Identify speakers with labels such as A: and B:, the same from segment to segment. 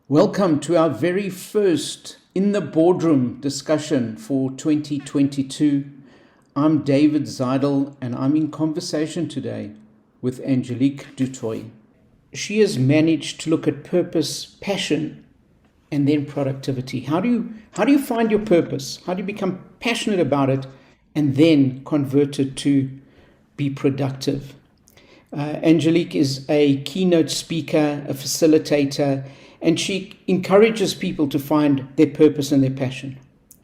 A: Welcome to our very first In the Boardroom discussion for 2022. I'm David Zidel and I'm in conversation today with Angelique Du Toit. She has managed to look at purpose, passion, and then productivity. How do you find your purpose? How do you become passionate about it and then convert it to be productive? Angelique is a keynote speaker, a facilitator, and she encourages people to find their purpose and their passion,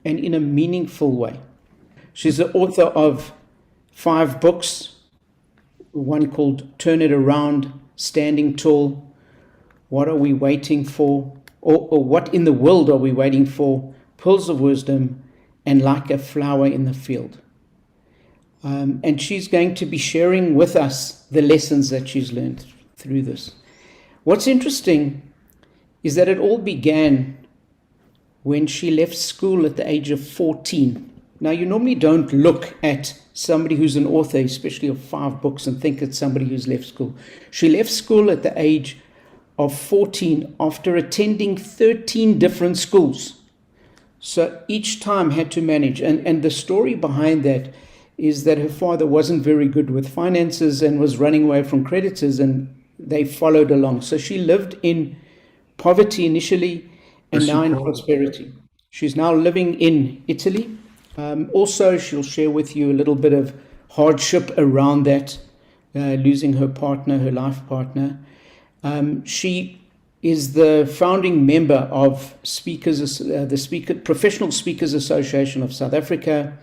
A: and in a meaningful way. She's the author of 5 books, one called Turn It Around, Standing Tall, What Are We Waiting For, or What in the World Are We Waiting For, Pearls of Wisdom, and Like a Flower in the Field. And she's going to be sharing with us the lessons that she's learned through this. What's interesting is that it all began when she left school at the age of 14. Now, you normally don't look at somebody who's an author, especially of 5 books, and think it's somebody who's left school. She left school at the age of 14 after attending 13 different schools. So each time had to manage. And the story behind that is that her father wasn't very good with finances and was running away from creditors, and they followed along. So she lived in poverty initially and now in prosperity. She's now living in Italy. Also, she'll share with you a little bit of hardship around that, losing her partner, her life partner. She is the founding member of Professional Speakers Association of South Africa.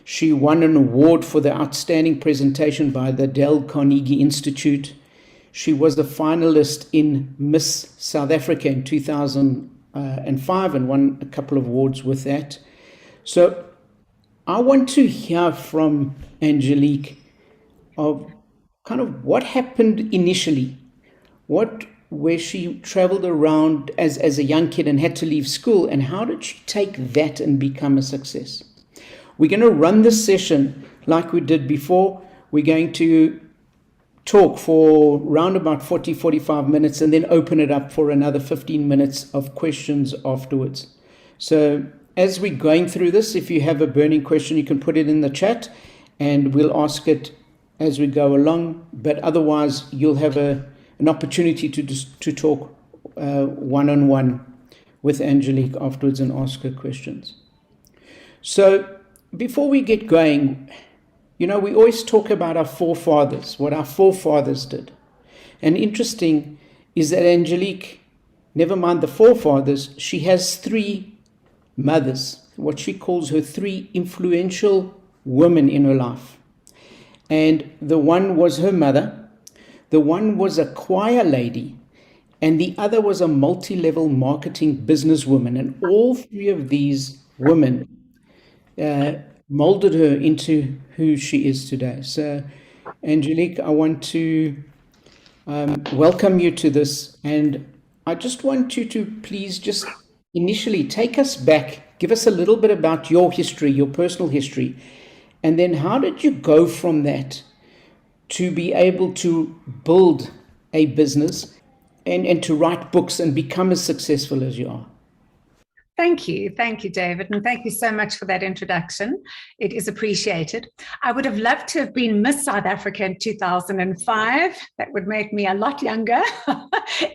A: She won an award for the outstanding presentation by the Dale Carnegie Institute. She was the finalist in Miss South Africa in 2005 and won a couple of awards with that. So I want to hear from Angelique of kind of what happened initially, where she traveled around as a young kid and had to leave school, and how did she take that and become a success? We're going to run this session like we did before. We're going to talk for around about 45 minutes and then open it up for another 15 minutes of questions afterwards. So as we're going through this, if you have a burning question, you can put it in the chat and we'll ask it as we go along. But otherwise, you'll have an opportunity to talk one-on-one with Angelique afterwards and ask her questions. So before we get going, we always talk about our forefathers, what our forefathers did. And interesting is that Angelique, never mind the forefathers, she has 3 mothers, what she calls her 3 influential women in her life. And the one was her mother, the one was a choir lady, and the other was a multi-level marketing businesswoman. And all 3 of these women molded her into who she is today. So, Angelique, I want to welcome you to this, and I just want you to please just initially take us back, give us a little bit about your history, your personal history, and then how did you go from that to be able to build a business and to write books and become as successful as you are?
B: Thank you, David, and thank you so much for that introduction. It is appreciated. I would have loved to have been Miss South Africa in 2005. That would make me a lot younger.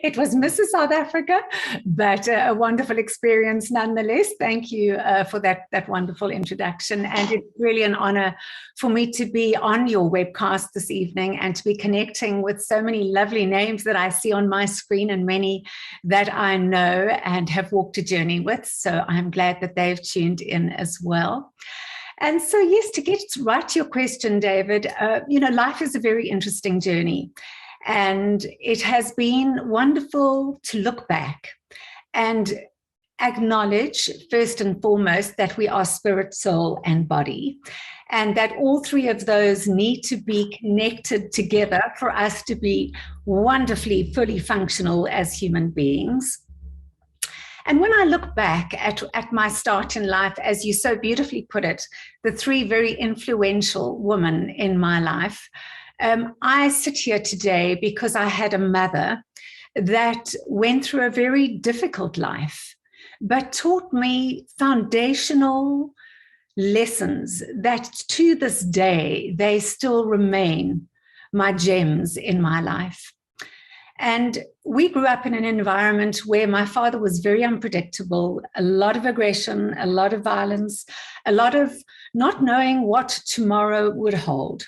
B: It was Mrs. South Africa, but a wonderful experience nonetheless. Thank you for that wonderful introduction, and it's really an honor for me to be on your webcast this evening and to be connecting with so many lovely names that I see on my screen and many that I know and have walked a journey with. So I'm glad that they've tuned in as well. And so, yes, to get right to your question, David, life is a very interesting journey. And it has been wonderful to look back and acknowledge, first and foremost, that we are spirit, soul, and body, and that all 3 of those need to be connected together for us to be wonderfully, fully functional as human beings. And when I look back at my start in life, as you so beautifully put it, the 3 very influential women in my life, I sit here today because I had a mother that went through a very difficult life, but taught me foundational lessons that to this day, they still remain my gems in my life. And we grew up in an environment where my father was very unpredictable, a lot of aggression, a lot of violence, a lot of not knowing what tomorrow would hold.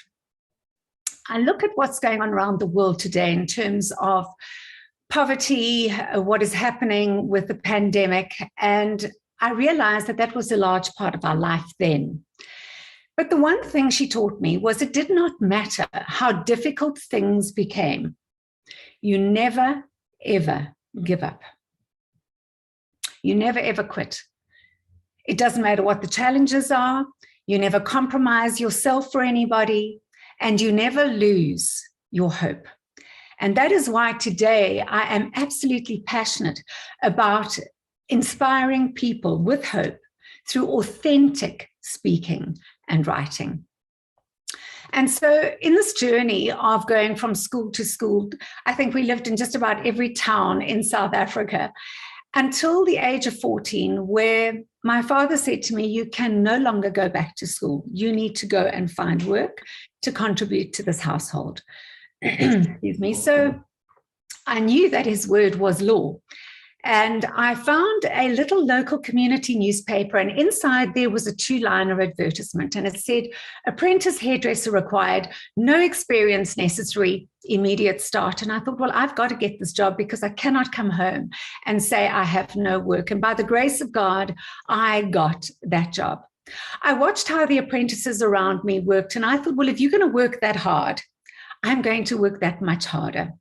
B: I look at what's going on around the world today in terms of poverty, what is happening with the pandemic, and I realized that that was a large part of our life then. But the one thing she taught me was it did not matter how difficult things became. You never, ever give up. You never, ever quit. It doesn't matter what the challenges are. You never compromise yourself for anybody, and you never lose your hope. And that is why today I am absolutely passionate about inspiring people with hope through authentic speaking and writing. And so in this journey of going from school to school, I think we lived in just about every town in South Africa until the age of 14, where my father said to me, you can no longer go back to school. You need to go and find work to contribute to this household. Excuse me. So I knew that his word was law. And I found a little local community newspaper, and inside there was a 2-liner advertisement, and it said, apprentice hairdresser required, no experience necessary, immediate start. And I thought, well, I've got to get this job because I cannot come home and say I have no work. And by the grace of God, I got that job. I watched how the apprentices around me worked, and I thought, well, if you're going to work that hard, I'm going to work that much harder.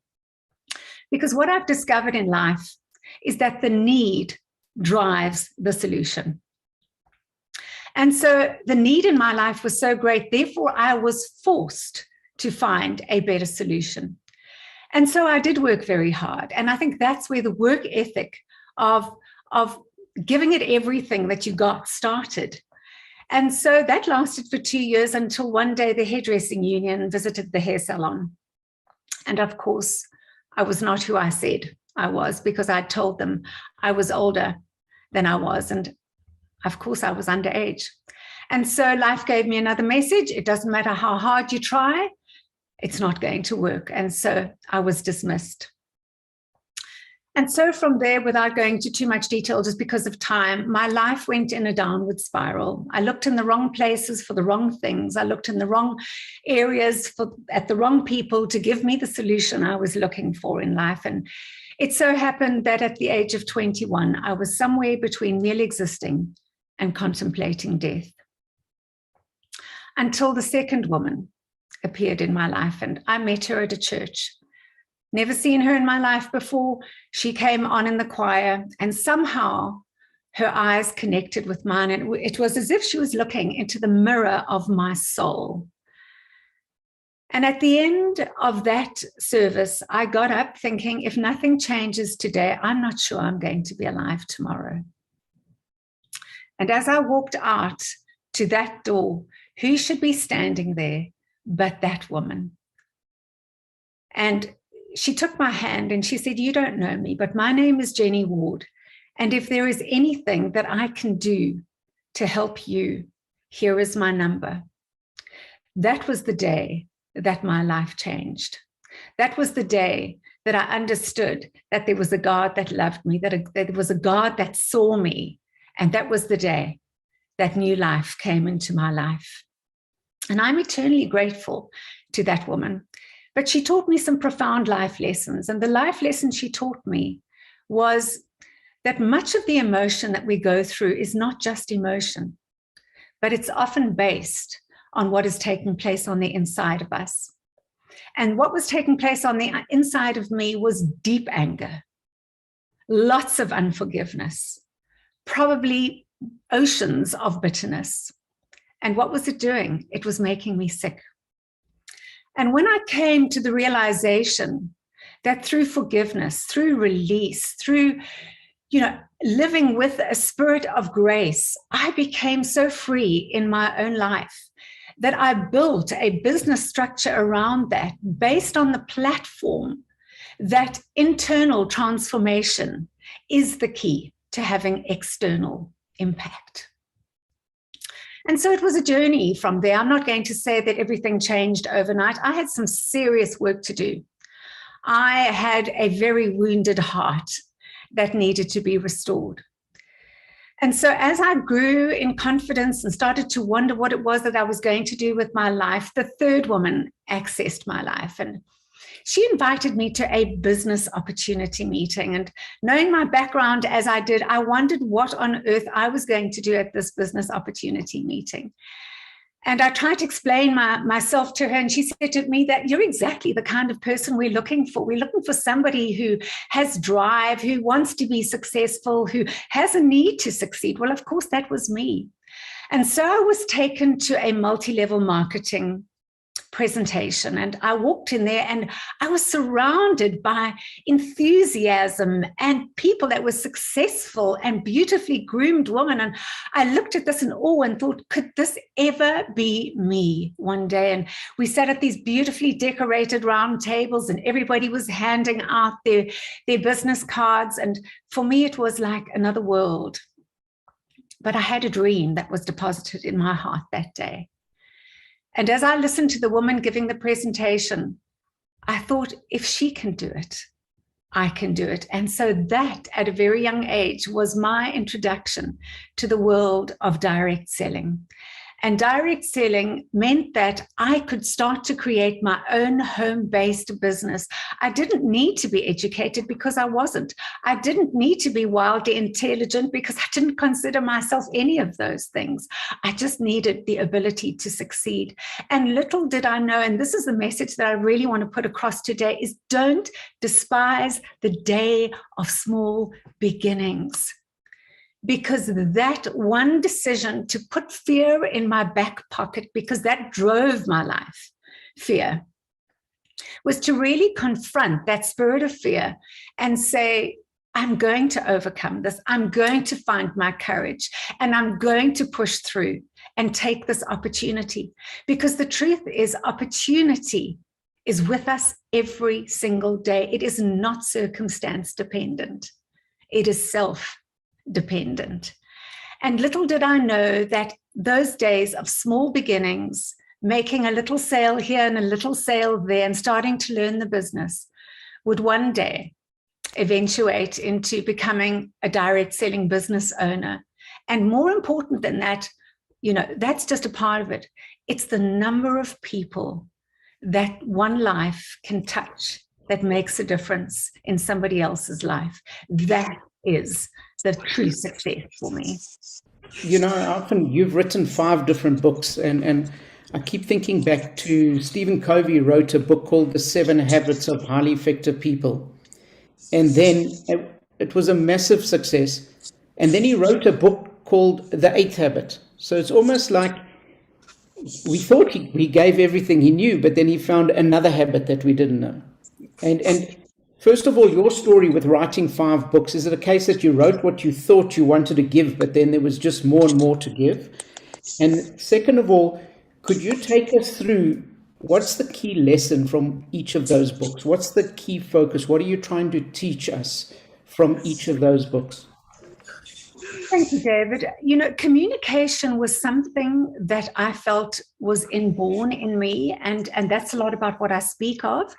B: Because what I've discovered in life is that the need drives the solution. And so the need in my life was so great, therefore I was forced to find a better solution. And so I did work very hard. And I think that's where the work ethic of giving it everything that you got started. And so that lasted for 2 years until one day the hairdressing union visited the hair salon. And of course, I was not who I said I was, because I told them I was older than I was. And of course, I was underage. And so life gave me another message. It doesn't matter how hard you try, it's not going to work. And so I was dismissed. And so from there, without going into too much detail, just because of time, my life went in a downward spiral. I looked in the wrong places for the wrong things. I looked in the wrong areas at the wrong people to give me the solution I was looking for in life. And it so happened that at the age of 21, I was somewhere between merely existing and contemplating death. Until the second woman appeared in my life, and I met her at a church. Never seen her in my life before. She came on in the choir, and somehow her eyes connected with mine, and it was as if she was looking into the mirror of my soul. And at the end of that service, I got up thinking, if nothing changes today, I'm not sure I'm going to be alive tomorrow. And as I walked out to that door, who should be standing there but that woman? And she took my hand and she said, you don't know me, but my name is Jenny Ward. And if there is anything that I can do to help you, here is my number. That was the day that my life changed. That was the day that I understood that there was a God that loved me, that there was a God that saw me. And that was the day that new life came into my life. And I'm eternally grateful to that woman. But she taught me some profound life lessons. And the life lesson she taught me was that much of the emotion that we go through is not just emotion, but it's often based on what is taking place on the inside of us. And what was taking place on the inside of me was deep anger, lots of unforgiveness, probably oceans of bitterness. And what was it doing? It was making me sick. And when I came to the realization that through forgiveness, through release, through, living with a spirit of grace, I became so free in my own life that I built a business structure around that based on the platform that internal transformation is the key to having external impact. And so it was a journey from there. I'm not going to say that everything changed overnight. I had some serious work to do. I had a very wounded heart that needed to be restored. And so as I grew in confidence and started to wonder what it was that I was going to do with my life, the third woman accessed my life. And she invited me to a business opportunity meeting. And knowing my background as I did, I wondered what on earth I was going to do at this business opportunity meeting. And I tried to explain myself to her, and she said to me that you're exactly the kind of person we're looking for. We're looking for somebody who has drive, who wants to be successful, who has a need to succeed. Well, of course, that was me. And so I was taken to a multi-level marketing presentation, and I walked in there and I was surrounded by enthusiasm and people that were successful and beautifully groomed women. And I looked at this in awe and thought, could this ever be me one day? And we sat at these beautifully decorated round tables and everybody was handing out their business cards. And for me, it was like another world. But I had a dream that was deposited in my heart that day. And as I listened to the woman giving the presentation, I thought, if she can do it, I can do it. And so that, at a very young age, was my introduction to the world of direct selling. And direct selling meant that I could start to create my own home-based business. I didn't need to be educated because I wasn't. I didn't need to be wildly intelligent because I didn't consider myself any of those things. I just needed the ability to succeed. And little did I know, and this is the message that I really want to put across today, is don't despise the day of small beginnings. Because that one decision to put fear in my back pocket, because that drove my life, fear, was to really confront that spirit of fear and say, I'm going to overcome this. I'm going to find my courage and I'm going to push through and take this opportunity. Because the truth is, opportunity is with us every single day. It is not circumstance dependent. It is self-dependent. And little did I know that those days of small beginnings, making a little sale here and a little sale there and starting to learn the business, would one day eventuate into becoming a direct selling business owner. And more important than that, that's just a part of it. It's the number of people that one life can touch that makes a difference in somebody else's life. That is the true success for me.
A: Often you've written 5 different books, and I keep thinking back to Stephen Covey wrote a book called The 7 Habits of Highly Effective People. And then it was a massive success. And then he wrote a book called The 8th Habit. So it's almost like we thought he gave everything he knew, but then he found another habit that we didn't know. And first of all, your story with writing 5 books, is it a case that you wrote what you thought you wanted to give, but then there was just more and more to give? And second of all, could you take us through what's the key lesson from each of those books? What's the key focus? What are you trying to teach us from each of those books?
B: Thank you, David. Communication was something that I felt was inborn in me, and that's a lot about what I speak of,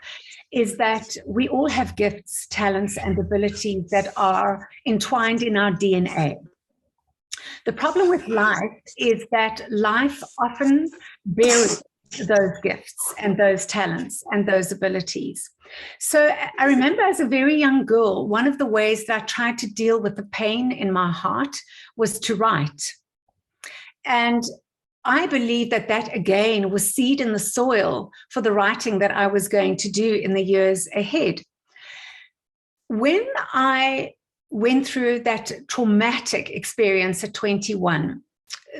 B: is that we all have gifts, talents, and abilities that are entwined in our DNA. The problem with life is that life often buries those gifts and those talents and those abilities. So I remember as a very young girl, one of the ways that I tried to deal with the pain in my heart was to write. And I believe that again was seed in the soil for the writing that I was going to do in the years ahead. When I went through that traumatic experience at 21,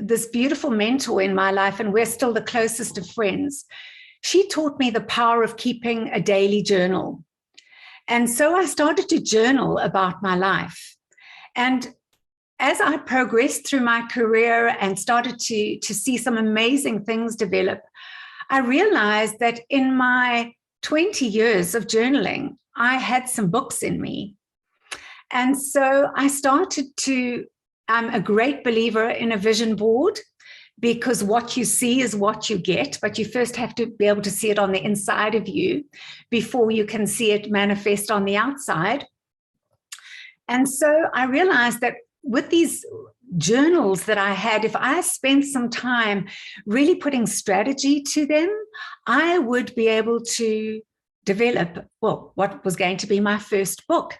B: this beautiful mentor in my life, and we're still the closest of friends, she taught me the power of keeping a daily journal. And so I started to journal about my life. And as I progressed through my career and started to see some amazing things develop, I realized that in my 20 years of journaling, I had some books in me. And so I started to, I'm a great believer in a vision board, because what you see is what you get, but you first have to be able to see it on the inside of you before you can see it manifest on the outside. And so I realized that with these journals that I had, if I spent some time really putting strategy to them, I would be able to develop, well, what was going to be my first book.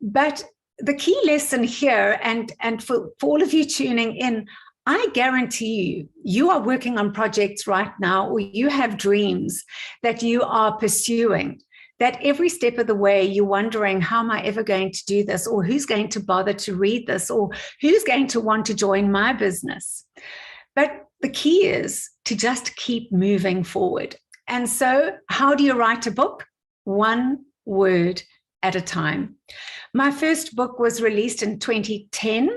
B: But the key lesson here, and for all of you tuning in, I guarantee you, you are working on projects right now, or you have dreams that you are pursuing, that every step of the way you're wondering, how am I ever going to do this? Or who's going to bother to read this? Or who's going to want to join my business? But the key is to just keep moving forward. And so how do you write a book? One word at a time. My first book was released in 2010.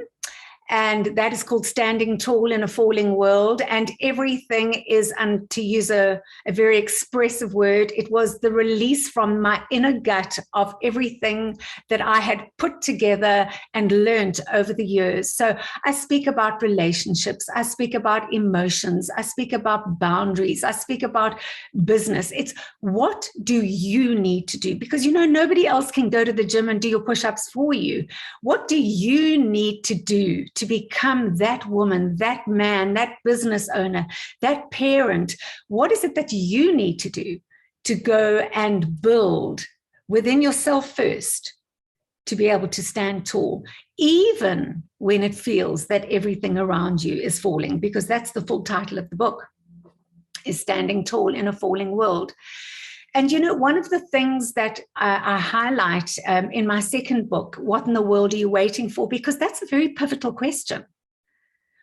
B: And that is called Standing Tall in a Falling World. And everything is, to use a very expressive word, it was the release from my inner gut of everything that I had put together and learned over the years. So I speak about relationships, I speak about emotions, I speak about boundaries, I speak about business. It's what do you need to do? Because, you know, nobody else can go to the gym and do your push-ups for you. What do you need to do to become that woman, that man, that business owner, that parent? What is it that you need to do to go and build within yourself first to be able to stand tall, even when it feels that everything around you is falling? Because that's the full title of the book, is Standing Tall in a Falling World. And, you know, one of the things that I highlight in my second book, What in the World Are You Waiting For? Because that's a very pivotal question.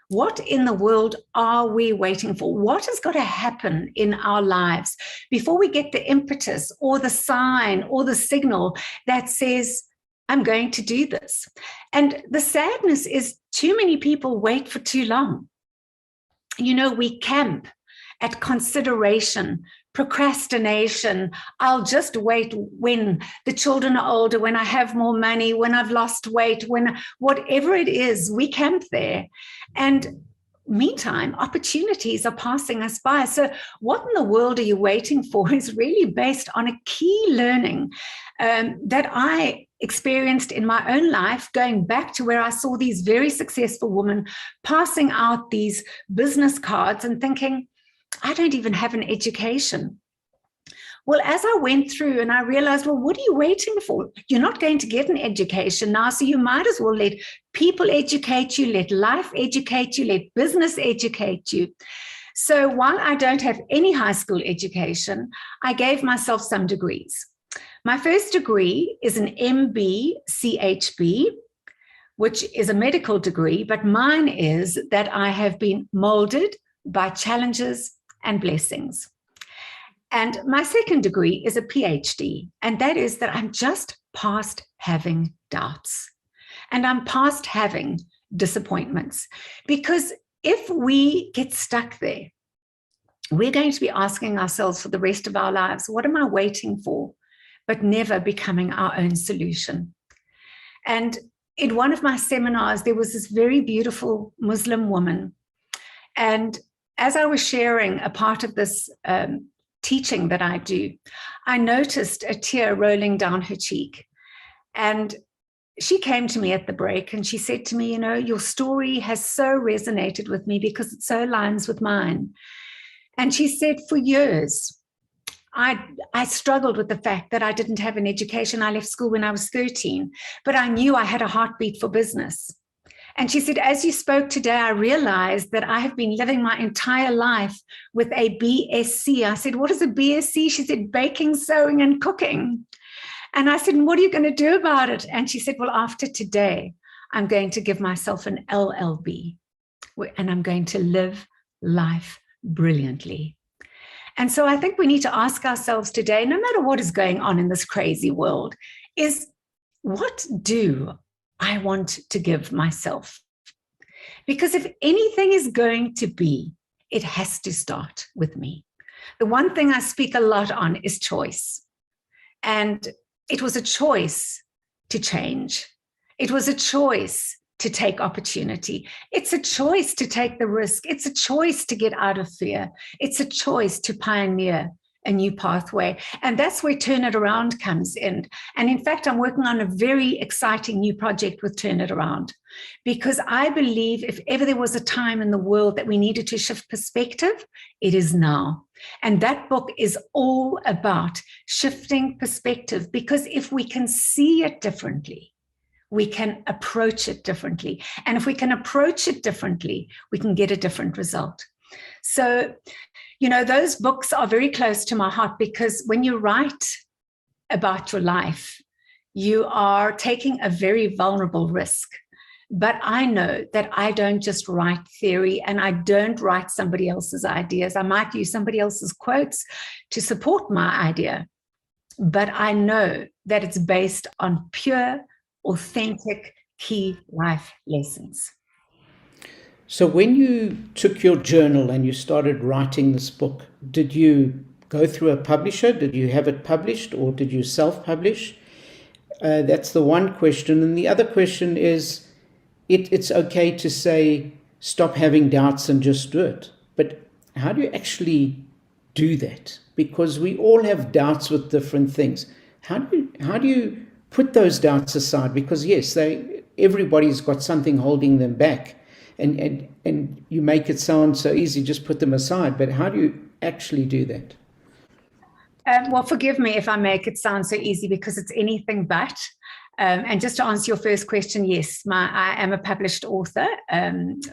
B: What in the world are we waiting for? What has got to happen in our lives before we get the impetus or the sign or the signal that says, I'm going to do this? And the sadness is too many people wait for too long. You know, we camp at consideration, procrastination. I'll just wait when the children are older, when I have more money, when I've lost weight, when whatever it is, we camp there. And meantime, opportunities are passing us by. So what in the world are you waiting for is really based on a key learning that I experienced in my own life, going back to where I saw these very successful women passing out these business cards and thinking, I don't even have an education. Well, as I went through and I realized, well, what are you waiting for? You're not going to get an education now, so you might as well let people educate you, let life educate you, let business educate you. So while I don't have any high school education, I gave myself some degrees. My first degree is an MB-CHB, which is a medical degree, but mine is that I have been molded by challenges and blessings. And my second degree is a PhD, and that is that I'm just past having doubts and I'm past having disappointments. Because if we get stuck there, we're going to be asking ourselves for the rest of our lives, what am I waiting for? But never becoming our own solution. And in one of my seminars, there was this very beautiful Muslim woman. And as I was sharing a part of this teaching that I do, I noticed a tear rolling down her cheek. And she came to me at the break and she said to me, you know, your story has so resonated with me because it so aligns with mine. And she said, for years, I struggled with the fact that I didn't have an education. I left school when I was 13, but I knew I had a heartbeat for business. And she said, as you spoke today, I realized that I have been living my entire life with a BSc. I said, what is a BSc? She said, baking, sewing, and cooking. And I said, what are you going to do about it? And she said, well, after today, I'm going to give myself an LLB and I'm going to live life brilliantly. And so I think we need to ask ourselves today, no matter what is going on in this crazy world, is what do I want to give myself? Because if anything is going to be, it has to start with me. The one thing I speak a lot on is choice. And it was a choice to change. It was a choice to take opportunity. It's a choice to take the risk. It's a choice to get out of fear. It's a choice to pioneer a new pathway. And that's where Turn It Around comes in. And in fact, I'm working on a very exciting new project with Turn It Around, because I believe if ever there was a time in the world that we needed to shift perspective, it is now. And that book is all about shifting perspective, because if we can see it differently, we can approach it differently. And if we can approach it differently, we can get a different result. So, those books are very close to my heart, because when you write about your life, you are taking a very vulnerable risk. But I know that I don't just write theory, and I don't write somebody else's ideas. I might use somebody else's quotes to support my idea, but I know that it's based on pure, authentic, key life lessons.
A: So when you took your journal and you started writing this book, did you go through a publisher? Did you have it published, or did you self-publish? That's the one question. And the other question is, it's okay to say, stop having doubts and just do it. But how do you actually do that? Because we all have doubts with different things. How do you put those doubts aside? Because yes, everybody's got something holding them back. And you make it sound so easy, just put them aside. But how do you actually do that?
B: Well, forgive me if I make it sound so easy, because it's anything but. And just to answer your first question, yes, I am a published author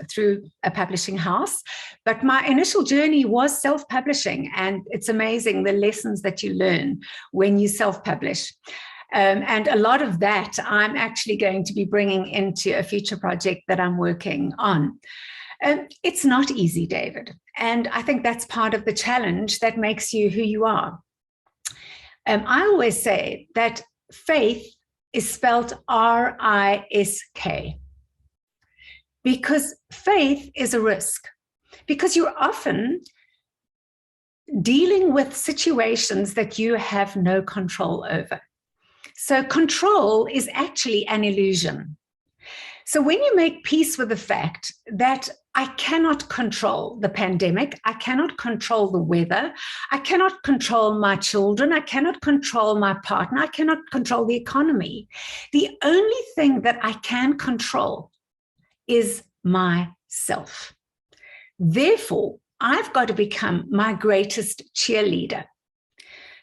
B: through a publishing house. But my initial journey was self-publishing. And it's amazing the lessons that you learn when you self-publish. And a lot of that I'm actually going to be bringing into a future project that I'm working on. It's not easy, David. And I think that's part of the challenge that makes you who you are. I always say that faith is spelled R-I-S-K, because faith is a risk, because you're often dealing with situations that you have no control over. So control is actually an illusion. So when you make peace with the fact that I cannot control the pandemic, I cannot control the weather, I cannot control my children, I cannot control my partner, I cannot control the economy. The only thing that I can control is myself. Therefore, I've got to become my greatest cheerleader.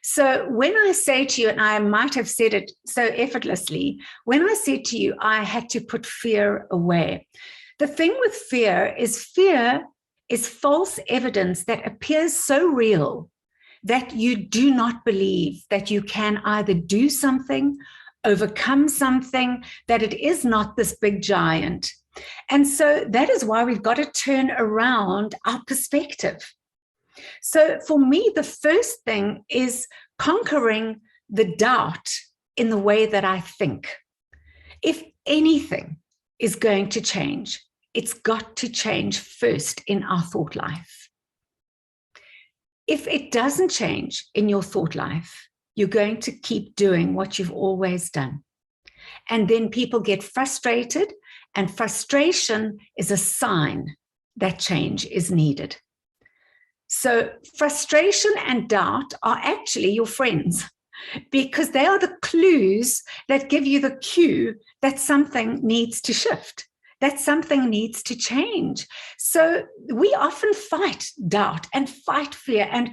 B: So when I say to you, and I might have said it so effortlessly, when I said to you, I had to put fear away. The thing with fear is false evidence that appears so real that you do not believe that you can either do something, overcome something, that it is not this big giant. And so that is why we've got to turn around our perspective. So for me, the first thing is conquering the doubt in the way that I think. If anything is going to change, it's got to change first in our thought life. If it doesn't change in your thought life, you're going to keep doing what you've always done. And then people get frustrated, and frustration is a sign that change is needed. So frustration and doubt are actually your friends, because they are the clues that give you the cue that something needs to shift, that something needs to change. So we often fight doubt and fight fear. And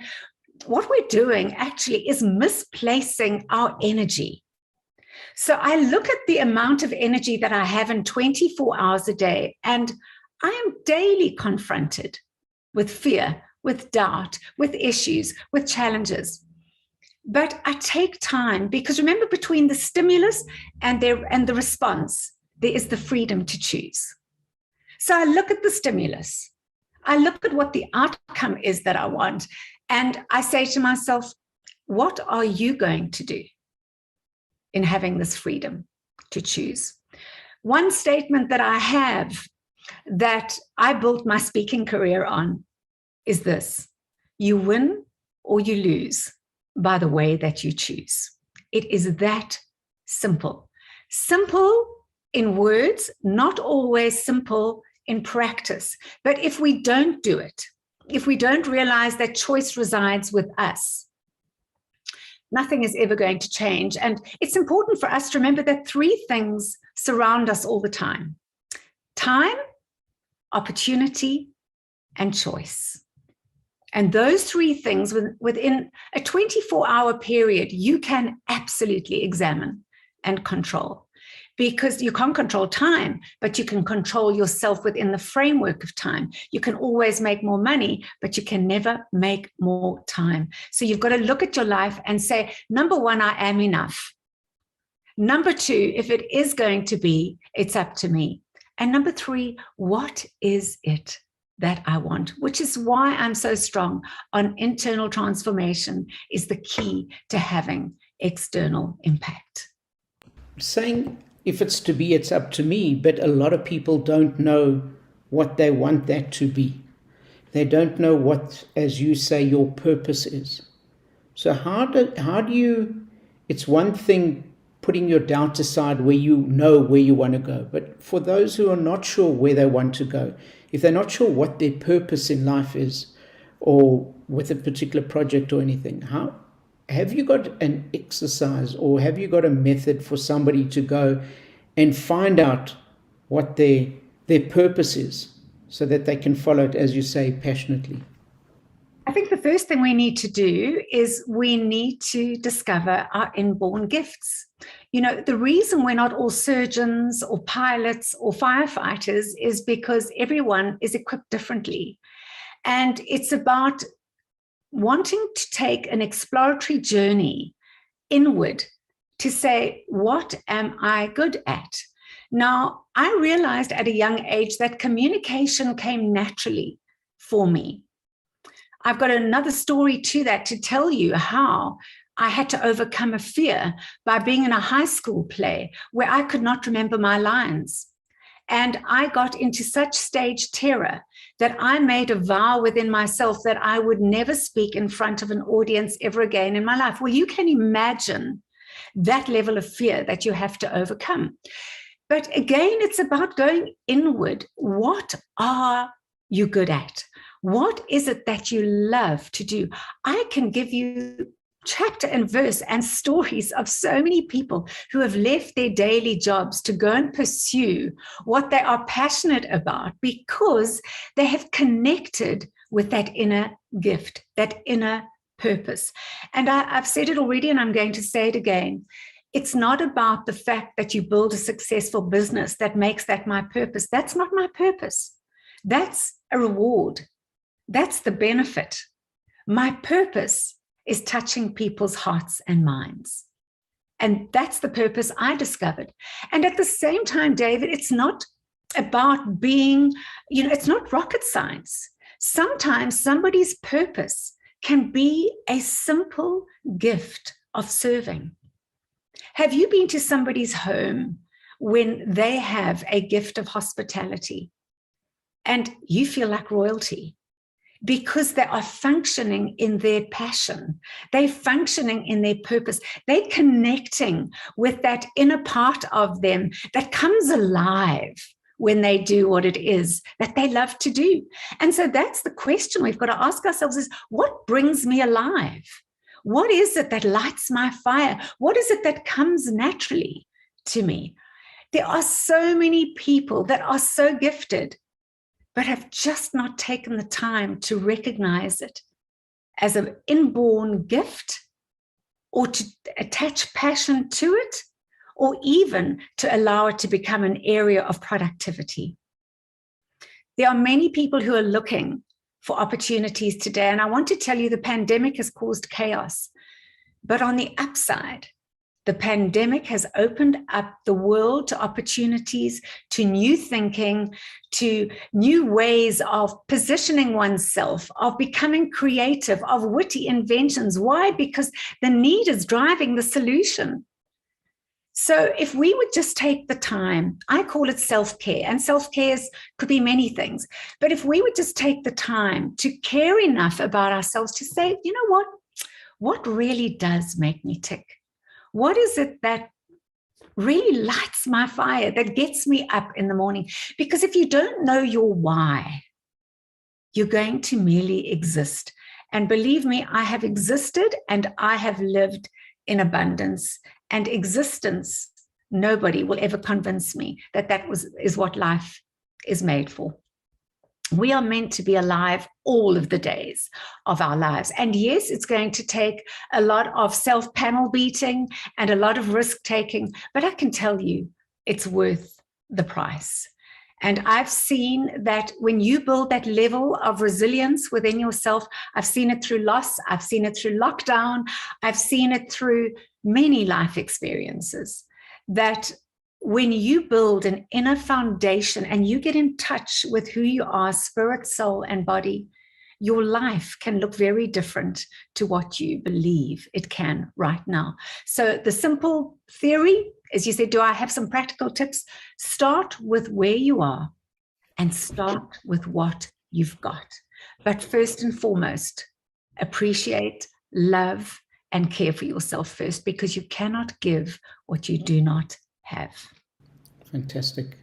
B: what we're doing actually is misplacing our energy. So I look at the amount of energy that I have in 24 hours a day, and I am daily confronted with fear, with doubt, with issues, with challenges. But I take time, because remember, between the stimulus and the response, there is the freedom to choose. So I look at the stimulus, I look at what the outcome is that I want, and I say to myself, what are you going to do in having this freedom to choose? One statement that I have that I built my speaking career on is this: you win or you lose by the way that you choose. It is that simple. Simple in words, not always simple in practice. But if we don't do it, if we don't realize that choice resides with us, nothing is ever going to change. And it's important for us to remember that three things surround us all the time: time, opportunity, and choice. And those three things within a 24-hour period, you can absolutely examine and control. Because you can't control time, but you can control yourself within the framework of time. You can always make more money, but you can never make more time. So you've got to look at your life and say, number one, I am enough. Number two, if it is going to be, it's up to me. And number three, what is it that I want? Which is why I'm so strong on internal transformation is the key to having external impact.
A: Saying if it's to be, it's up to me, but a lot of people don't know what they want that to be. They don't know what, as you say, your purpose is. So how do you, it's one thing putting your doubt aside where you know where you want to go, but for those who are not sure where they want to go, if they're not sure what their purpose in life is, or with a particular project or anything, how have you got an exercise or have you got a method for somebody to go and find out what their purpose is so that they can follow it, as you say, passionately?
B: I think the first thing we need to do is we need to discover our inborn gifts. You know, the reason we're not all surgeons or pilots or firefighters is because everyone is equipped differently. And it's about wanting to take an exploratory journey inward to say, what am I good at? Now, I realized at a young age that communication came naturally for me. I've got another story to that to tell you how I had to overcome a fear by being in a high school play where I could not remember my lines. And I got into such stage terror that I made a vow within myself that I would never speak in front of an audience ever again in my life. Well, you can imagine that level of fear that you have to overcome. But again, it's about going inward. What are you good at? What is it that you love to do? I can give you chapter and verse and stories of so many people who have left their daily jobs to go and pursue what they are passionate about because they have connected with that inner gift, that inner purpose. And I've said it already, and I'm going to say it again. It's not about the fact that you build a successful business that makes that my purpose. That's not my purpose. That's a reward. That's the benefit. My purpose is touching people's hearts and minds. And that's the purpose I discovered. And at the same time, David, it's not about being, it's not rocket science. Sometimes somebody's purpose can be a simple gift of serving. Have you been to somebody's home when they have a gift of hospitality and you feel like royalty? Because they are functioning in their passion. They're functioning in their purpose. They're connecting with that inner part of them that comes alive when they do what it is that they love to do. And so that's the question we've got to ask ourselves is, what brings me alive? What is it that lights my fire? What is it that comes naturally to me? There are so many people that are so gifted, but have just not taken the time to recognize it as an inborn gift or to attach passion to it or even to allow it to become an area of productivity. There are many people who are looking for opportunities today, and I want to tell you the pandemic has caused chaos. But on the upside, the pandemic has opened up the world to opportunities, to new thinking, to new ways of positioning oneself, of becoming creative, of witty inventions. Why? Because the need is driving the solution. So if we would just take the time, I call it self-care, and self-care could be many things. But if we would just take the time to care enough about ourselves to say, you know what really does make me tick? What is it that really lights my fire, that gets me up in the morning? Because if you don't know your why, you're going to merely exist. And believe me, I have existed and I have lived in abundance. And existence, nobody will ever convince me that is what life is made for. We are meant to be alive all of the days of our lives. And yes, it's going to take a lot of self-panel beating and a lot of risk taking, but I can tell you it's worth the price. And I've seen that when you build that level of resilience within yourself, I've seen it through loss, I've seen it through lockdown, I've seen it through many life experiences, that when you build an inner foundation and you get in touch with who you are, spirit, soul, and body, your life can look very different to what you believe it can right now. So the simple theory, as you said, do I have some practical tips? Start with where you are and start with what you've got. But first and foremost, appreciate, love, and care for yourself first, because you cannot give what you do not have.
A: Fantastic.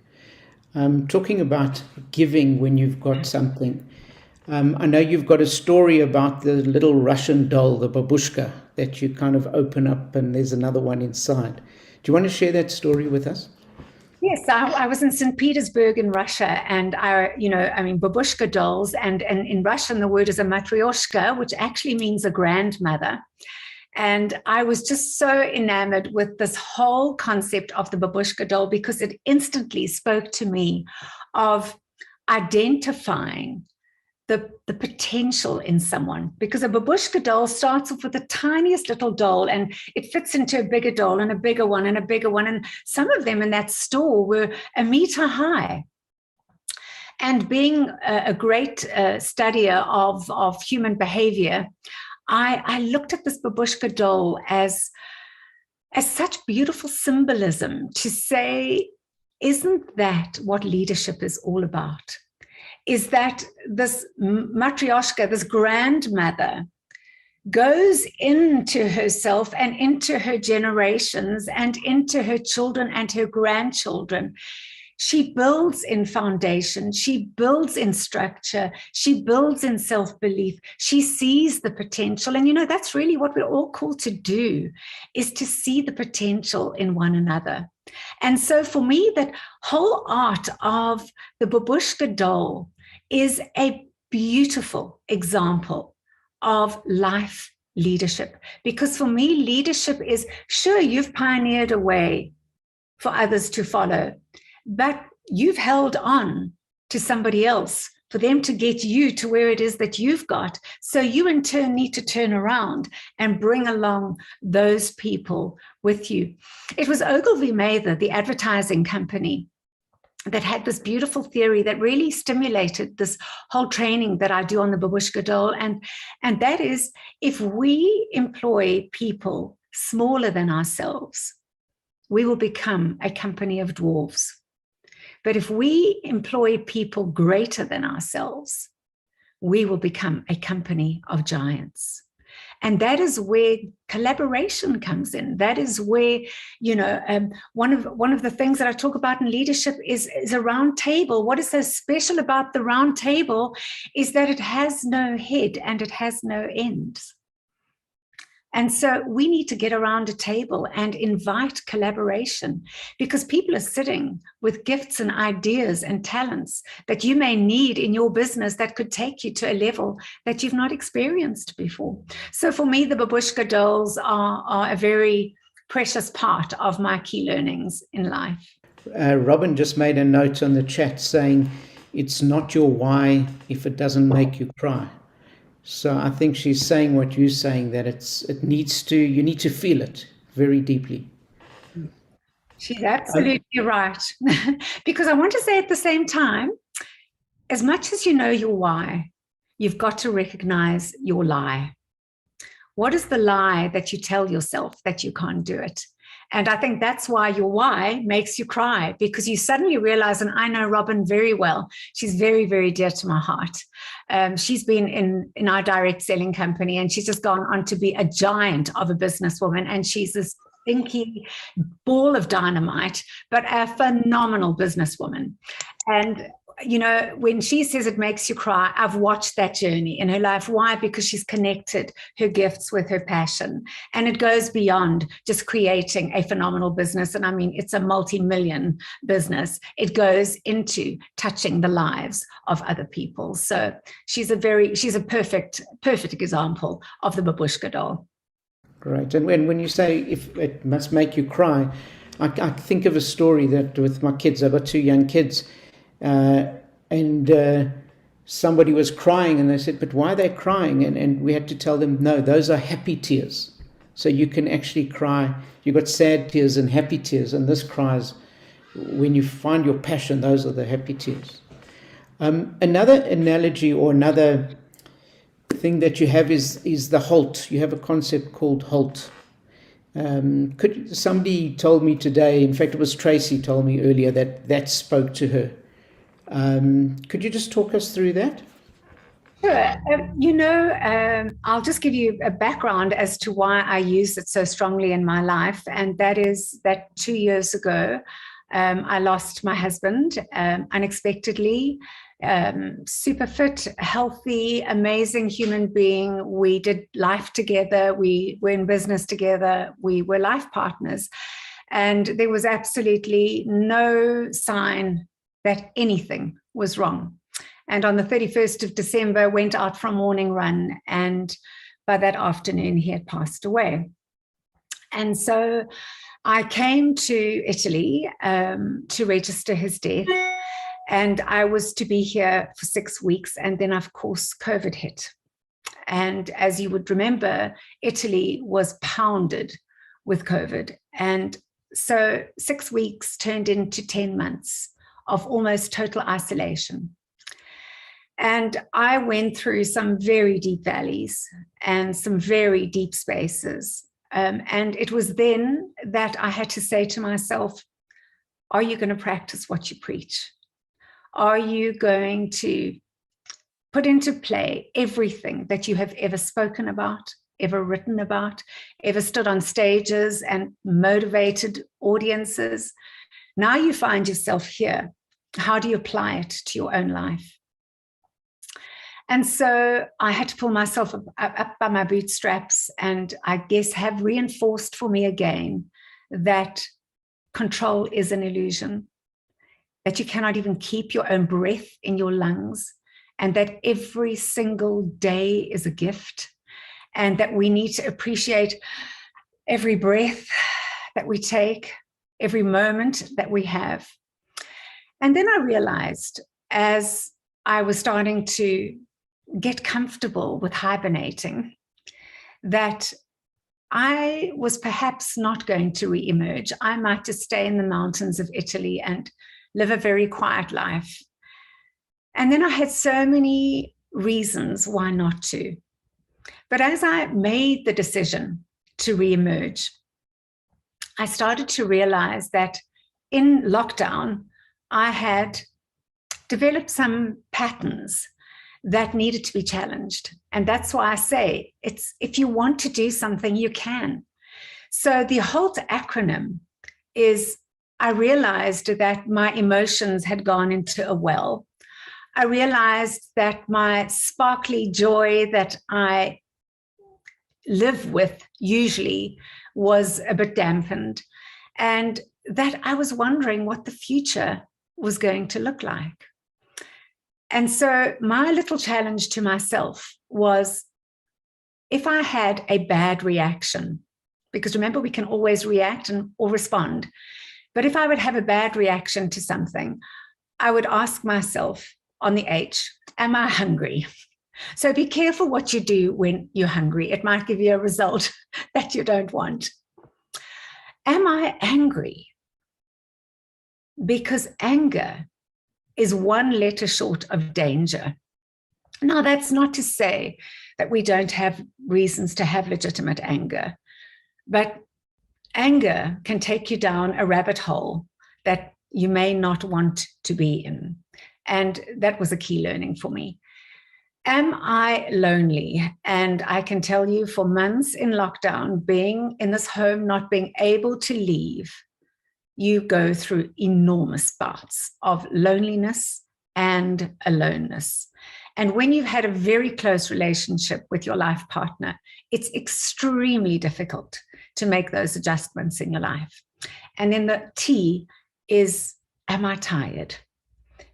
A: Talking about giving when you've got something, I know you've got a story about the little Russian doll, the babushka, that you kind of open up and there's another one inside. Do you want to share that story with us?
B: Yes, I was in St. Petersburg in Russia, and babushka dolls, and in Russian the word is a matryoshka, which actually means a grandmother. And I was just so enamored with this whole concept of the babushka doll, because it instantly spoke to me of identifying the potential in someone. Because a babushka doll starts off with the tiniest little doll, and it fits into a bigger doll and a bigger one and a bigger one. And some of them in that store were 1 meter high. And being a great studier of human behavior, I looked at this babushka doll as such beautiful symbolism to say, isn't that what leadership is all about? Is that this matryoshka, this grandmother, goes into herself and into her generations and into her children and her grandchildren. She builds in foundation, she builds in structure, she builds in self-belief, she sees the potential. And that's really what we're all called to do, is to see the potential in one another. And so for me, that whole art of the babushka doll is a beautiful example of life leadership. Because for me, leadership is, sure, you've pioneered a way for others to follow, but you've held on to somebody else for them to get you to where it is that you've got. So you in turn need to turn around and bring along those people with you. It was Ogilvy Mather, the advertising company, that had this beautiful theory that really stimulated this whole training that I do on the babushka doll. And that is, if we employ people smaller than ourselves, we will become a company of dwarves. But if we employ people greater than ourselves, we will become a company of giants. And that is where collaboration comes in. That is where, one of the things that I talk about in leadership is a round table. What is so special about the round table is that it has no head and it has no ends. And so we need to get around a table and invite collaboration, because people are sitting with gifts and ideas and talents that you may need in your business that could take you to a level that you've not experienced before. So for me, the babushka dolls are a very precious part of my key learnings in life.
A: Robin just made a note on the chat saying, it's not your why if it doesn't make you cry. So I think she's saying what you're saying, that you need to feel it very deeply.
B: She's absolutely right. Because I want to say at the same time, as much as you know your why, you've got to recognize your lie. What is the lie that you tell yourself that you can't do it? And I think that's why your why makes you cry, because you suddenly realize, and I know Robin very well, she's very, very dear to my heart. She's been in our direct selling company, and she's just gone on to be a giant of a businesswoman. And she's this stinky ball of dynamite, but a phenomenal businesswoman. And you know, when she says it makes you cry, I've watched that journey in her life. Why? Because she's connected her gifts with her passion. And it goes beyond just creating a phenomenal business. And I mean, it's a multi-million business. It goes into touching the lives of other people. So she's a perfect example of the babushka doll.
A: Great. And when you say if it must make you cry, I think of a story that with my kids, I've got two young kids, and somebody was crying, and they said, but why are they crying? And we had to tell them, no, those are happy tears. So you can actually cry. You've got sad tears and happy tears, and this cries when you find your passion. Those are the happy tears. Another analogy or another thing that you have is the halt. You have a concept called halt. Somebody told me today, in fact it was Tracy told me earlier, that spoke to her. Could you just talk us through that?
B: Sure. I'll just give you a background as to why I use it so strongly in my life. And that is that 2 years ago, I lost my husband unexpectedly. Super fit, healthy, amazing human being. We did life together. We were in business together. We were life partners. And there was absolutely no sign that anything was wrong. And on the 31st of December, went out for a morning run. And by that afternoon, he had passed away. And so I came to Italy to register his death. And I was to be here for 6 weeks. And then, of course, COVID hit. And as you would remember, Italy was pounded with COVID. And so 6 weeks turned into 10 months of almost total isolation. And I went through some very deep valleys and some very deep spaces. And it was then that I had to say to myself, are you going to practice what you preach? Are you going to put into play everything that you have ever spoken about, ever written about, ever stood on stages and motivated audiences? Now you find yourself here. How do you apply it to your own life? And so I had to pull myself up by my bootstraps, and I guess have reinforced for me again that control is an illusion, that you cannot even keep your own breath in your lungs, and that every single day is a gift, and that we need to appreciate every breath that we take, every moment that we have. And then I realized, as I was starting to get comfortable with hibernating, that I was perhaps not going to re-emerge. I might just stay in the mountains of Italy and live a very quiet life. And then I had so many reasons why not to. But as I made the decision to re-emerge, I started to realize that in lockdown, I had developed some patterns that needed to be challenged. And that's why I say, it's if you want to do something, you can. So the HALT acronym is, I realized that my emotions had gone into a well. I realized that my sparkly joy that I live with usually was a bit dampened, and that I was wondering what the future was going to look like. And so my little challenge to myself was, if I had a bad reaction, because remember, we can always react or respond, but if I would have a bad reaction to something, I would ask myself on the H, am I hungry? So be careful what you do when you're hungry. It might give you a result that you don't want. Am I angry? Because anger is one letter short of danger. Now, that's not to say that we don't have reasons to have legitimate anger, but anger can take you down a rabbit hole that you may not want to be in. And that was a key learning for me. Am I lonely? And I can tell you, for months in lockdown, being in this home, not being able to leave, you go through enormous bouts of loneliness and aloneness. And when you've had a very close relationship with your life partner, it's extremely difficult to make those adjustments in your life. And then the T is, am I tired?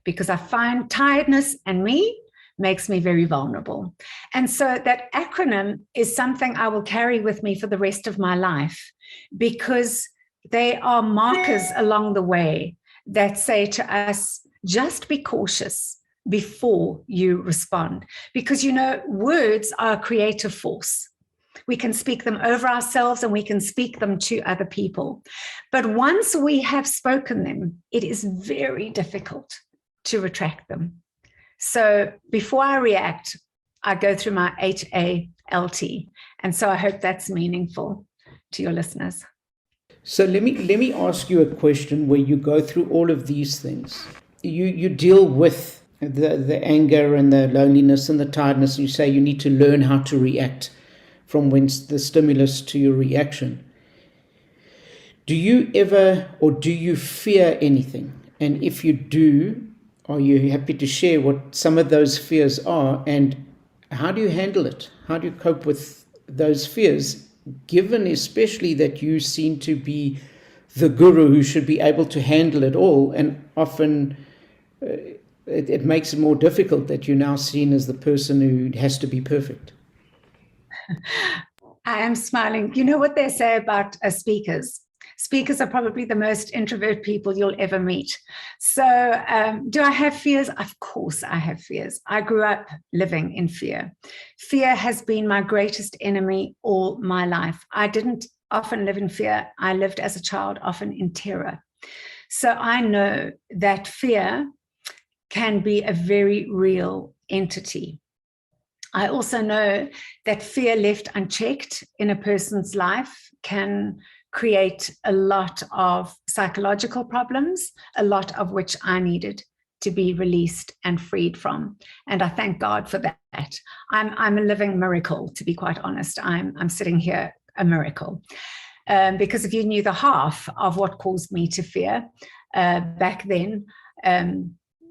B: Because I find tiredness and me makes me very vulnerable. And so that acronym is something I will carry with me for the rest of my life, because they are markers along the way that say to us, just be cautious before you respond. Because, you know, words are a creative force. We can speak them over ourselves and we can speak them to other people. But once we have spoken them, it is very difficult to retract them. So before I react, I go through my HALT. And so I hope that's meaningful to your listeners.
A: So let me ask you a question where you go through all of these things. You deal with the anger and the loneliness and the tiredness. You say you need to learn how to react from whence the stimulus to your reaction. Do you ever, or do you fear anything? And if you do, are you happy to share what some of those fears are, and how do you handle it? How do you cope with those fears, given especially that you seem to be the guru who should be able to handle it all, and often it makes it more difficult that you're now seen as the person who has to be perfect?
B: I am smiling. You know what they say about speakers? Speakers are probably the most introvert people you'll ever meet. So do I have fears? Of course I have fears. I grew up living in fear. Fear has been my greatest enemy all my life. I didn't often live in fear. I lived as a child often in terror. So I know that fear can be a very real entity. I also know that fear left unchecked in a person's life can create a lot of psychological problems, a lot of which I needed to be released and freed from. And I thank God for that. I'm a living miracle, to be quite honest. I'm sitting here a miracle. Because if you knew the half of what caused me to fear back then,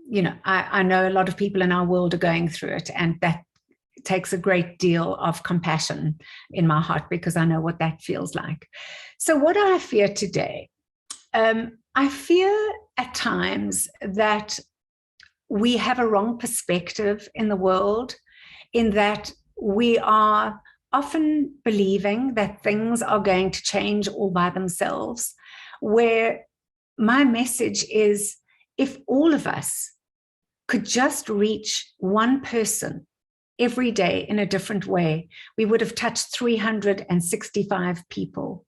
B: you know, I know a lot of people in our world are going through it, and that takes a great deal of compassion in my heart, because I know what that feels like. So what do I fear today? I fear at times that we have a wrong perspective in the world, in that we are often believing that things are going to change all by themselves, where my message is, if all of us could just reach one person every day in a different way, we would have touched 365 people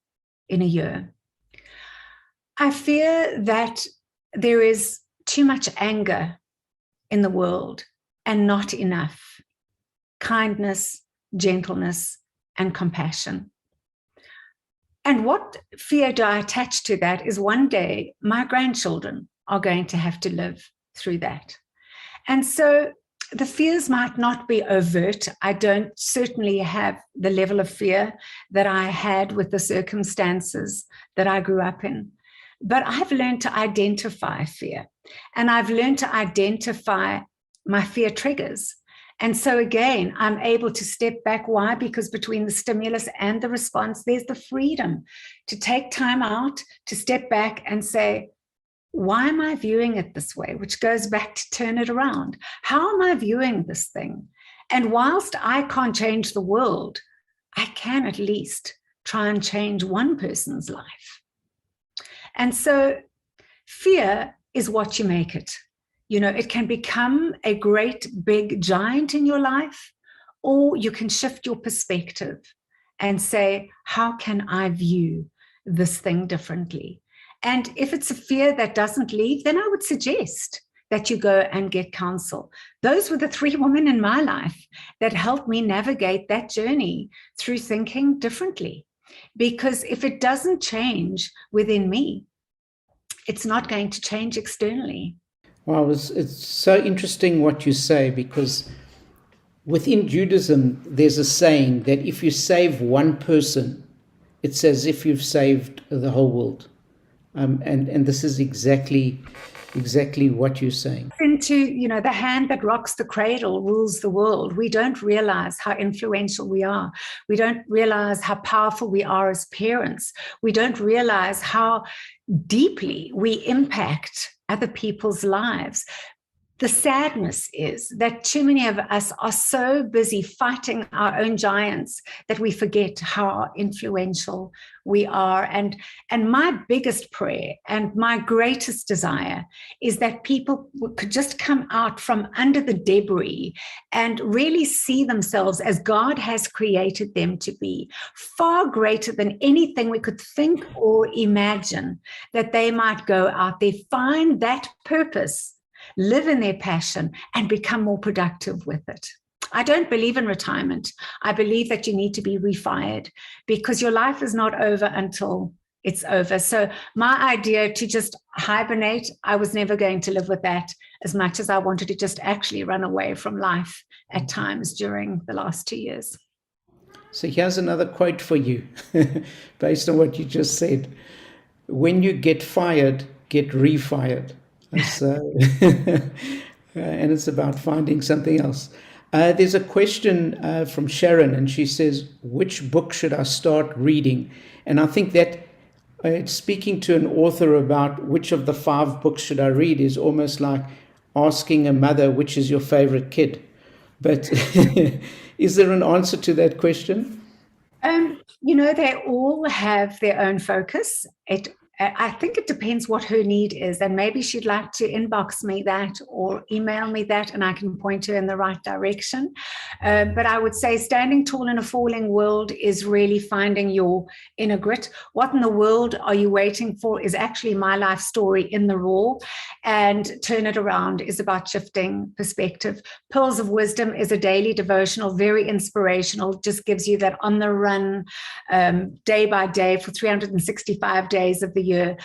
B: in a year. I fear that there is too much anger in the world and not enough kindness, gentleness, and compassion. And what fear do I attach to that is, one day my grandchildren are going to have to live through that. And so the fears might not be overt. I don't certainly have the level of fear that I had with the circumstances that I grew up in. But I've learned to identify fear, and I've learned to identify my fear triggers. And so again, I'm able to step back. Why? Because between the stimulus and the response, there's the freedom to take time out, to step back and say, why am I viewing it this way? Which goes back to turn it around. How am I viewing this thing? And whilst I can't change the world, I can at least try and change one person's life. And so fear is what you make it. You know, it can become a great big giant in your life, or you can shift your perspective and say, how can I view this thing differently? And if it's a fear that doesn't leave, then I would suggest that you go and get counsel. Those were the 3 women in my life that helped me navigate that journey through thinking differently. Because if it doesn't change within me, it's not going to change externally.
A: Wow, it's so interesting what you say, because within Judaism, there's a saying that if you save one person, it's as if you've saved the whole world. And this is exactly what you're saying.
B: Into, the hand that rocks the cradle rules the world. We don't realize how influential we are. We don't realize how powerful we are as parents. We don't realize how deeply we impact other people's lives. The sadness is that too many of us are so busy fighting our own giants that we forget how influential we are. And my biggest prayer and my greatest desire is that people could just come out from under the debris and really see themselves as God has created them to be, far greater than anything we could think or imagine, that they might go out there, find that purpose, live in their passion, and become more productive with it. I don't believe in retirement. I believe that you need to be refired, because your life is not over until it's over. So my idea to just hibernate, I was never going to live with that, as much as I wanted to just actually run away from life at times during the last 2 years.
A: So here's another quote for you, based on what you just said. When you get fired, get refired. So, and it's about finding something else. There's a question from Sharon, and she says, which book should I start reading? And I think that speaking to an author about which of the 5 books should I read is almost like asking a mother, which is your favorite kid? But is there an answer to that question?
B: They all have their own focus. I think it depends what her need is, and maybe she'd like to inbox me that or email me that, and I can point her in the right direction. But I would say Standing Tall in a Falling World is really finding your inner grit. What in the world are you waiting for is actually my life story in the raw, and Turn It Around is about shifting perspective. Pearls of Wisdom is a daily devotional, very inspirational, just gives you that on the run, day by day for 365 days of the year,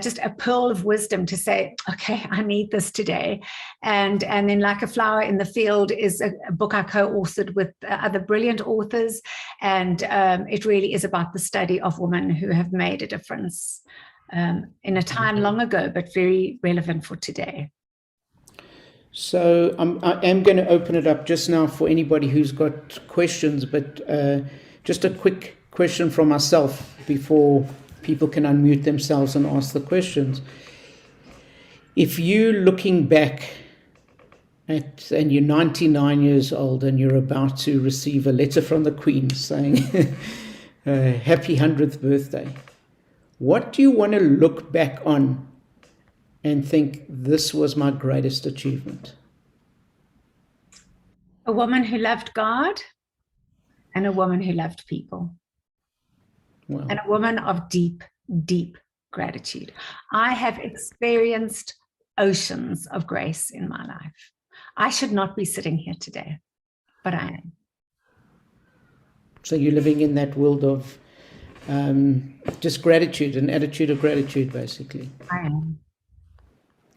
B: just a pearl of wisdom to say, okay, I need this today. And then Like a Flower in the Field is a book I co-authored with other brilliant authors. And it really is about the study of women who have made a difference in a time long ago, but very relevant for today.
A: So I am going to open it up just now for anybody who's got questions, but just a quick question from myself before people can unmute themselves and ask the questions. If you're looking back and you're 99 years old and you're about to receive a letter from the Queen saying, happy 100th birthday, what do you want to look back on and think, this was my greatest achievement?
B: A woman who loved God and a woman who loved people. Wow. And a woman of deep, deep gratitude. I have experienced oceans of grace in my life. I should not be sitting here today, but I am.
A: So you're living in that world of just gratitude, an attitude of gratitude, basically.
B: I am.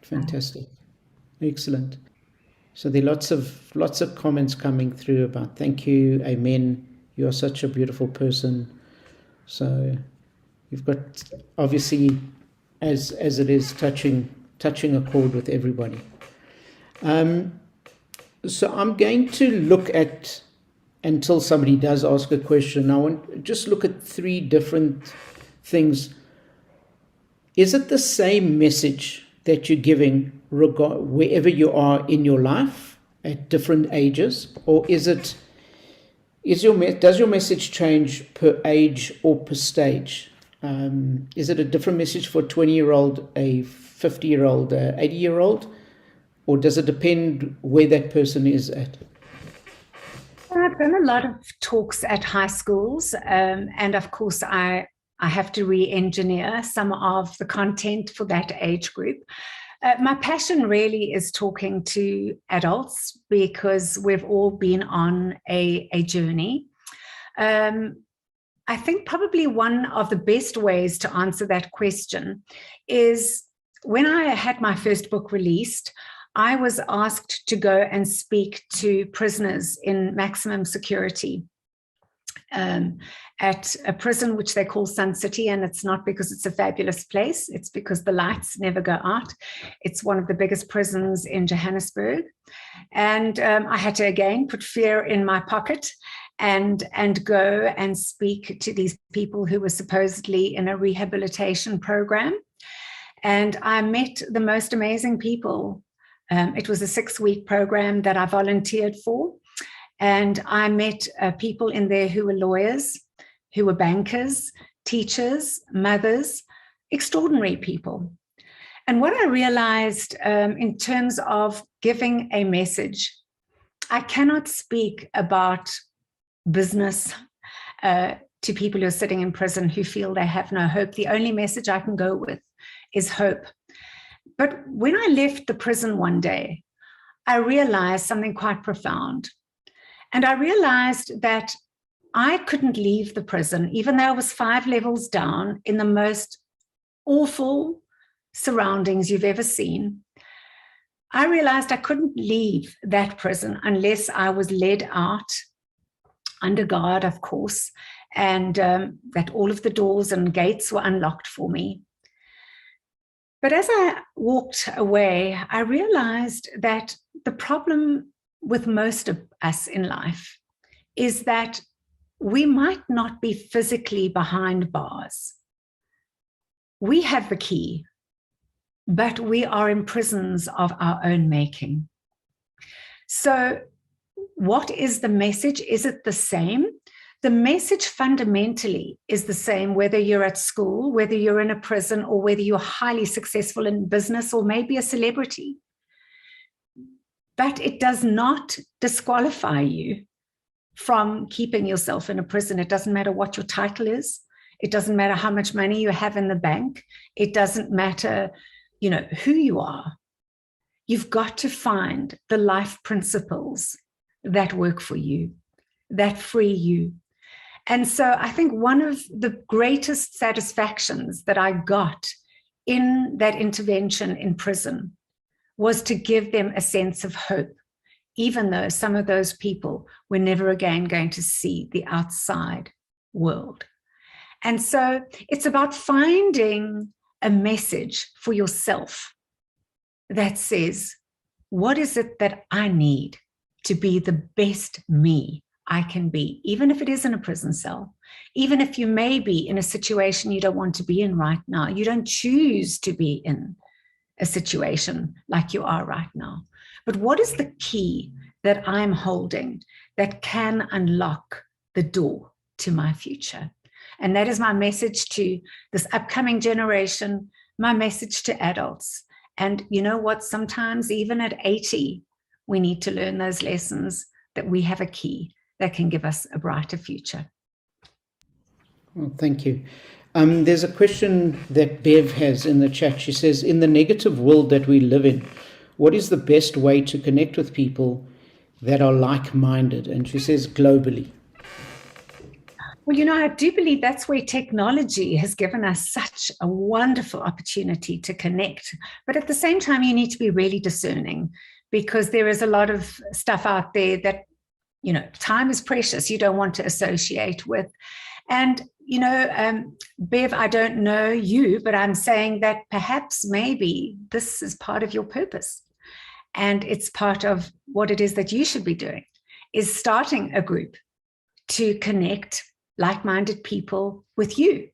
A: Fantastic. Excellent. So there are lots of comments coming through about thank you, amen, you are such a beautiful person. So you've got, obviously, as it is, touching a chord with everybody. So I'm going to look at, until somebody does ask a question, I want to just look at 3 different things. Is it the same message that you're giving wherever you are in your life at different ages, or does your message change per age or per stage? Is it a different message for a 20-year-old, a 50-year-old, a 80-year-old, or does it depend where that person is at?
B: I've done a lot of talks at high schools, and of course I have to re-engineer some of the content for that age group. My passion really is talking to adults, because we've all been on a journey. I think probably one of the best ways to answer that question is, when I had my first book released, I was asked to go and speak to prisoners in maximum security at a prison which they call Sun City, and it's not because it's a fabulous place, it's because the lights never go out. It's one of the biggest prisons in Johannesburg. And I had to again put fear in my pocket and go and speak to these people who were supposedly in a rehabilitation program. And I met the most amazing people. It was a 6-week program that I volunteered for. And I met people in there who were lawyers, who were bankers, teachers, mothers, extraordinary people. And what I realized in terms of giving a message, I cannot speak about business to people who are sitting in prison who feel they have no hope. The only message I can go with is hope. But when I left the prison one day, I realized something quite profound. And I realized that I couldn't leave the prison, even though I was 5 levels down in the most awful surroundings you've ever seen. I realized I couldn't leave that prison unless I was led out under guard, of course, and that all of the doors and gates were unlocked for me. But as I walked away, I realized that the problem with most of us in life is that we might not be physically behind bars. We have the key, but we are in prisons of our own making. So what is the message? Is it the same? The message fundamentally is the same, whether you're at school, whether you're in a prison, or whether you're highly successful in business, or maybe a celebrity. But it does not disqualify you from keeping yourself in a prison. It doesn't matter what your title is. It doesn't matter how much money you have in the bank. It doesn't matter, who you are. You've got to find the life principles that work for you, that free you. And so I think one of the greatest satisfactions that I got in that intervention in prison was to give them a sense of hope, even though some of those people were never again going to see the outside world. And so it's about finding a message for yourself that says, what is it that I need to be the best me I can be, even if it is in a prison cell, even if you may be in a situation you don't want to be in right now. You don't choose to be in a situation like you are right now. But what is the key that I'm holding that can unlock the door to my future? And that is my message to this upcoming generation, my message to adults. And you know what? Sometimes even at 80, we need to learn those lessons, that we have a key that can give us a brighter future.
A: Well, thank you. There's a question that Bev has in the chat. She says, in the negative world that we live in, what is the best way to connect with people that are like-minded? And she says globally.
B: Well, I do believe that's where technology has given us such a wonderful opportunity to connect. But at the same time, you need to be really discerning, because there is a lot of stuff out there that, time is precious. You don't want to associate with. And, Bev, I don't know you, but I'm saying that perhaps maybe this is part of your purpose. And it's part of what it is that you should be doing, is starting a group to connect like-minded people with you.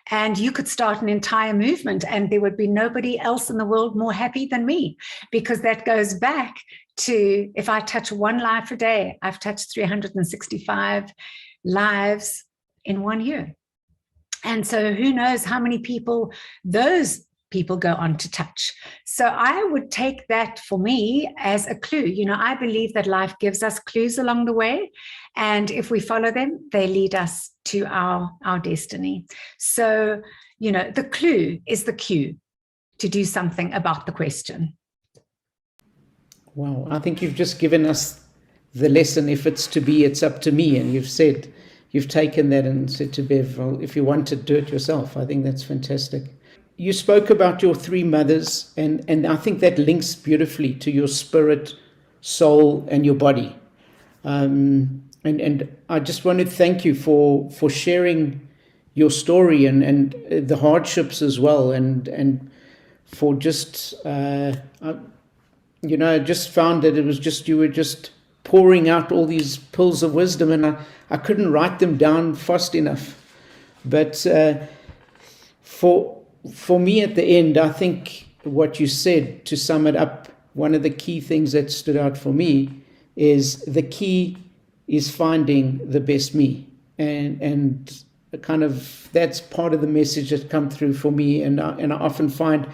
B: And you could start an entire movement, and there would be nobody else in the world more happy than me, because that goes back to, if I touch one life a day, I've touched 365 lives in 1 year. And so who knows how many people those people go on to touch. So I would take that for me as a clue. I believe that life gives us clues along the way, and if we follow them, they lead us to our destiny. So, the clue is the cue to do something about the question.
A: Wow, I think you've just given us the lesson. If it's to be, it's up to me. And you've taken that and said to Bev, well, if you want to do it yourself. I think that's fantastic. you spoke about your three mothers, and I think that links beautifully to your spirit, soul, and your body. And I just want to thank you for sharing your story and the hardships as well, and for just I just found that it was just you were just pouring out all these pearls of wisdom, and I couldn't write them down fast enough. But for me at the end, I think what you said, to sum it up, one of the key things that stood out for me is the key is finding the best me, and kind of that's part of the message that's come through for me, and I often find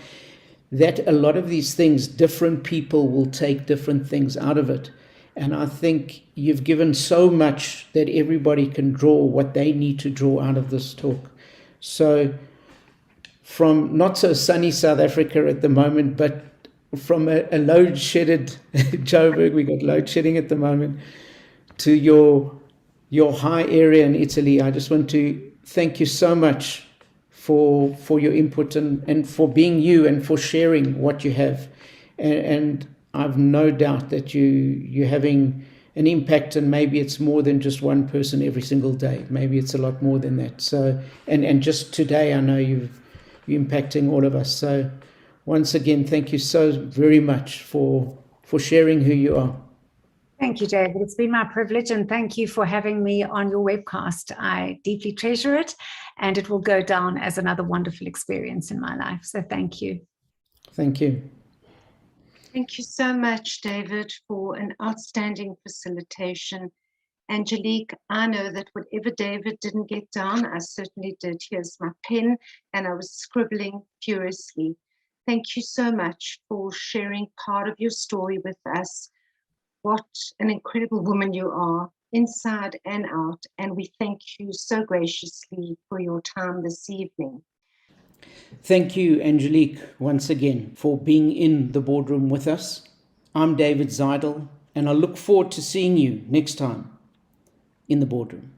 A: that a lot of these things, different people will take different things out of it. And I think you've given so much that everybody can draw what they need to draw out of this talk. So from not so sunny South Africa at the moment, but from a load-shedded Joburg, we got load shedding at the moment, to your high area in Italy, I just want to thank you so much for your input and for being you and for sharing what you have. And I've no doubt that you're having an impact, and maybe it's more than just one person every single day. Maybe it's a lot more than that. So, and just today, I know you're impacting all of us. So once again, thank you so very much for sharing who you are.
B: Thank you, David. It's been my privilege, and thank you for having me on your webcast. I deeply treasure it, and it will go down as another wonderful experience in my life. So thank you.
A: Thank you.
C: Thank you so much, David, for an outstanding facilitation. Angelique, I know that whatever David didn't get down, I certainly did. Here's my pen, and I was scribbling furiously. Thank you so much for sharing part of your story with us. What an incredible woman you are, inside and out, and we thank you so graciously for your time this evening.
A: Thank you, Angelique, once again for being in the boardroom with us. I'm David Zidel, and I look forward to seeing you next time in the boardroom.